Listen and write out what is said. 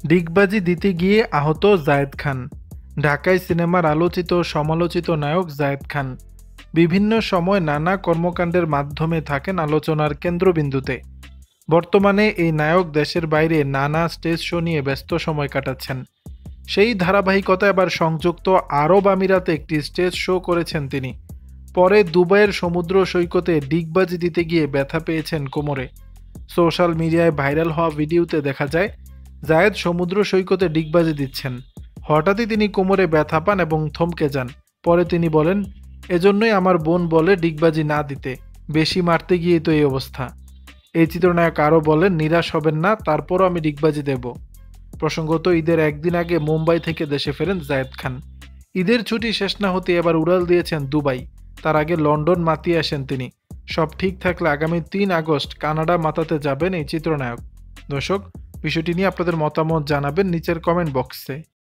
ডিগবাজি দিতে গিয়ে আহত জায়েদ খান। ঢাকায় সিনেমার আলোচিত সমালোচিত নায়ক জায়েদ খান বিভিন্ন সময় নানা কর্মকাণ্ডের মাধ্যমে থাকেন আলোচনার কেন্দ্রবিন্দুতে। বর্তমানে এই নায়ক দেশের বাইরে নানা স্টেজ শো নিয়ে ব্যস্ত সময় কাটাচ্ছেন। সেই ধারাবাহিকতায় আবার সংযুক্ত আরব আমিরাতে একটি স্টেজ শো করেছেন তিনি। পরে দুবাইয়ের সমুদ্র সৈকতে ডিগবাজি দিতে গিয়ে ব্যথা পেয়েছেন কোমরে। সোশ্যাল মিডিয়ায় ভাইরাল হওয়া ভিডিওতে দেখা যায় জায়েদ সমুদ্র সৈকতে ডিগবাজি দিচ্ছেন। হঠাৎই তিনি কোমরে ব্যথা পান এবং থমকে যান। পরে তিনি বলেন, এজন্যই আমার বোন বলে ডিগবাজি না দিতে, বেশি মারতে গিয়েই তো এই অবস্থা। এই চিত্রনায়ক আরও বলেন, নিরাশ হবেন না, তারপরও আমি ডিগবাজি দেব। প্রসঙ্গত, ঈদের একদিন আগে মুম্বাই থেকে দেশে ফেরেন জায়েদ খান। ঈদের ছুটি শেষ না হতে এবার উড়াল দিয়েছেন দুবাই। তার আগে লন্ডন মাতিয়ে আসেন তিনি। সব ঠিক থাকলে আগামী ৩ আগস্ট কানাডা মাতাতে যাবেন এই চিত্রনায়ক। দর্শক, বিষয়টি নিয়ে আপনাদের মতামত জানাবেন নিচের কমেন্ট বক্সে।